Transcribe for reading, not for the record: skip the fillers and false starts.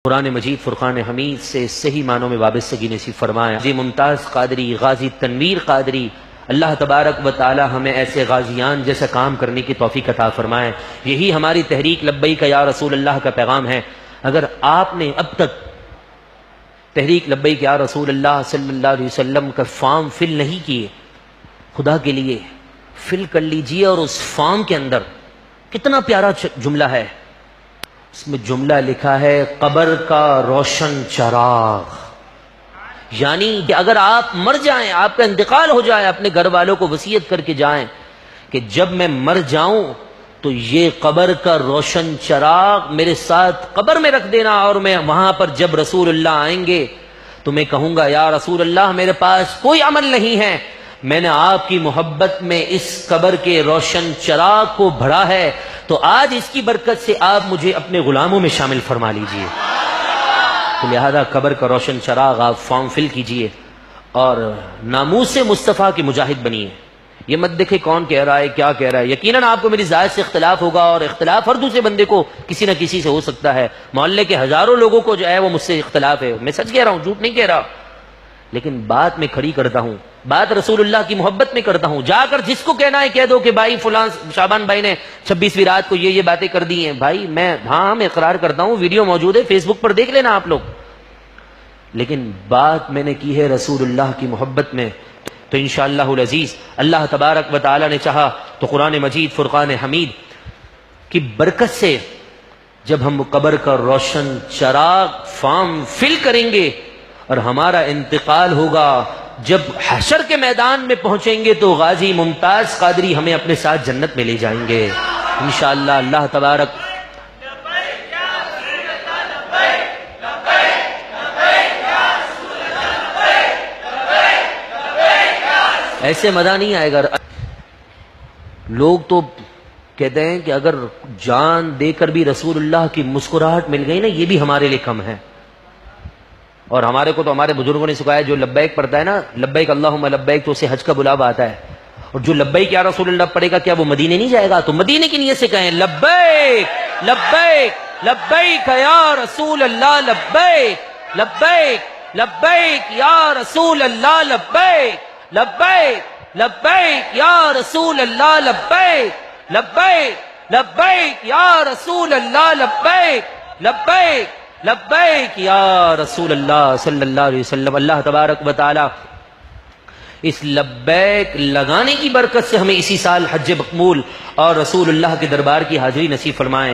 قرآن مجید فرقان حمید سے صحیح معنوں میں وابستگی نصیب فرمائے۔ غازی ممتاز قادری، غازی تنویر قادری، اللہ تبارک و تعالی ہمیں ایسے غازیان جیسا کام کرنے کی توفیق عطا فرمائے۔ یہی ہماری تحریک لبیک یا رسول اللہ کا پیغام ہے۔ اگر آپ نے اب تک تحریک لبیک یا رسول اللہ صلی اللہ علیہ وسلم کا فارم فل نہیں کیے، خدا کے لیے فل کر لیجئے۔ اور اس فارم کے اندر کتنا پیارا جملہ ہے، اس میں جملہ لکھا ہے قبر کا روشن چراغ، یعنی کہ اگر آپ مر جائیں، آپ کا انتقال ہو جائے، اپنے گھر والوں کو وصیت کر کے جائیں کہ جب میں مر جاؤں تو یہ قبر کا روشن چراغ میرے ساتھ قبر میں رکھ دینا، اور میں وہاں پر جب رسول اللہ آئیں گے تو میں کہوں گا یا رسول اللہ میرے پاس کوئی عمل نہیں ہے، میں نے آپ کی محبت میں اس قبر کے روشن چراغ کو بھرا ہے، تو آج اس کی برکت سے آپ مجھے اپنے غلاموں میں شامل فرما لیجئے۔ تو لہذا قبر کا روشن چراغ آپ فارم فل کیجئے اور ناموس مصطفیٰ کے مجاہد بنیے۔ یہ مت دیکھے کون کہہ رہا ہے، کیا کہہ رہا ہے، یقیناً آپ کو میری ذات سے اختلاف ہوگا، اور اختلاف ہر دوسرے بندے کو کسی نہ کسی سے ہو سکتا ہے۔ محلے کے ہزاروں لوگوں کو جو ہے وہ مجھ سے اختلاف ہے، میں سچ کہہ رہا ہوں، جھوٹ نہیں کہہ رہا، لیکن بات میں کھڑی کرتا ہوں، بات رسول اللہ کی محبت میں کرتا ہوں۔ جا کر جس کو کہنا ہے کہہ دو کہ بھائی فلاں شعبان بھائی نے 26ویں رات کو یہ باتیں کر دی ہیں، بھائی میں اقرار کرتا ہوں، ویڈیو موجود ہے، فیس بک پر دیکھ لینا آپ لوگ، لیکن بات میں نے کی ہے رسول اللہ کی محبت میں۔ تو انشاءاللہ العزیز اللہ تبارک و تعالی نے چاہا تو قرآن مجید فرقان حمید کی برکت سے جب ہم قبر کا روشن چراغ فارم فل کریں گے اور ہمارا انتقال ہوگا، جب حشر کے میدان میں پہنچیں گے تو غازی ممتاز قادری ہمیں اپنے ساتھ جنت میں لے جائیں گے انشاءاللہ۔ اللہ تبارک ایسے مزہ نہیں آئے گا۔ لوگ تو کہتے ہیں کہ اگر جان دے کر بھی رسول اللہ کی مسکراہٹ مل گئی نا، یہ بھی ہمارے لیے کم ہے۔ اور ہمارے کو تو ہمارے بزرگوں نے سکھایا، جو لبیک پڑھتا ہے نا، لبیک اللہم لبیک، تو اسے حج کا بلاوا آتا ہے، اور جو لبیک یا رسول اللہ پڑھے گا کیا وہ مدینے نہیں جائے گا؟ تو مدینے کی نیت سے کہیں لبیک لبیک لبیک یا رسول اللہ لبیک لبیک لبیک یا رسول اللہ لبیک لبیک لبیک یا رسول اللہ لبیک لبیک لبیک یا رسول اللہ لبیک لبیک لبیک یا رسول اللہ صلی اللہ علیہ وسلم۔ اللہ تبارک و تعالی اس لبیک لگانے کی برکت سے ہمیں اسی سال حج مقبول اور رسول اللہ کے دربار کی حاضری نصیب فرمائیں۔